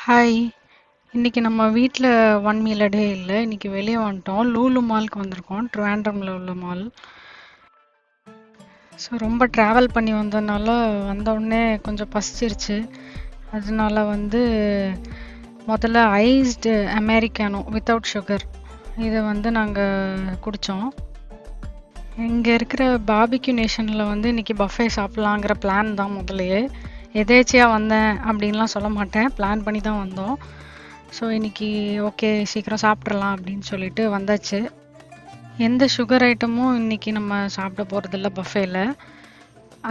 Hi. இன்னைக்கு நம்ம வீட்டில் ஒன் மீல் டே இல்லை. இன்னைக்கு வெளியே வந்துட்டோம். லூலு மால்க்கு வந்திருக்கோம், ட்ரிவாண்ட்ரமில் உள்ள மால். ஸோ ரொம்ப ட்ராவல் பண்ணி வந்ததுனால வந்த உடனே கொஞ்சம் பசிச்சிருச்சு. அதனால முதல்ல ஐஸ்டு அமெரிக்கானோ வித்தவுட் சுகர் இதை நாங்கள் குடித்தோம். இங்கே இருக்கிற பார்பிக்யூ நேஷனில் இன்னைக்கு பஃபே சாப்பிட்லாங்கிற பிளான் தான். முதலையே எதேச்சியாக வந்தேன் அப்படின்லாம் சொல்ல மாட்டேன், பிளான் பண்ணி தான் வந்தோம். ஸோ இன்னைக்கு ஓகே சீக்கிரம் சாப்பிட்றலாம் அப்படின்னு சொல்லிட்டு வந்தாச்சு. எந்த சுகர் ஐட்டமும் இன்னைக்கு நம்ம சாப்பிட போகிறதில்ல பஃபேல.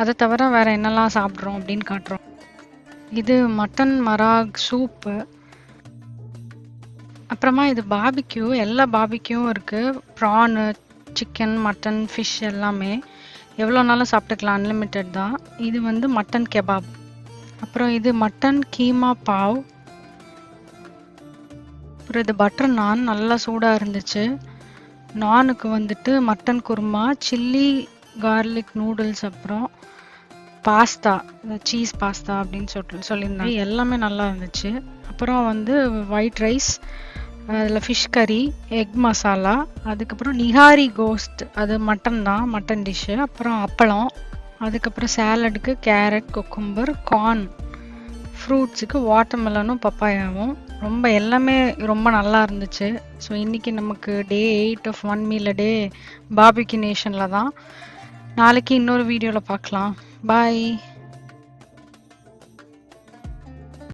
அதை தவிர வேறு என்னெல்லாம் சாப்பிட்றோம் அப்படின்னு காட்டுறோம். இது மட்டன் மராக் சூப்பு. அப்புறமா இது பார்பிக்யூ. எல்லா பார்பிக்யூவும் இருக்குது. ப்ரானு, சிக்கன், மட்டன், ஃபிஷ் எல்லாமே எவ்வளோ நாளும் சாப்பிட்டுக்கலாம், அன்லிமிட்டெட் தான். இது மட்டன் கெபாப். அப்புறம் இது மட்டன் கீமா பாவ். அப்புறம் இது பட்டர் நான், நல்லா சூடாக இருந்துச்சு. நானுக்கு mutton kurma, chilli garlic noodles, அப்புறம் பாஸ்தா, சீஸ் பாஸ்தா அப்படின்னு சொல்லியிருந்தாங்க. எல்லாமே நல்லா இருந்துச்சு. அப்புறம் ஒயிட் ரைஸ், அதில் ஃபிஷ் கறி, எக் மசாலா, அதுக்கப்புறம் நிஹாரி கோஸ்ட், அது மட்டன் தான், மட்டன் டிஷ்ஷு. அப்புறம் அப்பளம், அதுக்கப்புறம் சேலடுக்கு கேரட், குக்கும்பர், கார்ன், ஃப்ரூட்ஸுக்கு வாட்டர்மெலனும் பப்பாயாவும். எல்லாமே ரொம்ப நல்லா இருந்துச்சு. ஸோ இன்றைக்கி நமக்கு day 8 of one meal day Barbeque நேஷனில் தான். நாளைக்கு இன்னொரு வீடியோவில் பார்க்கலாம். பாய்.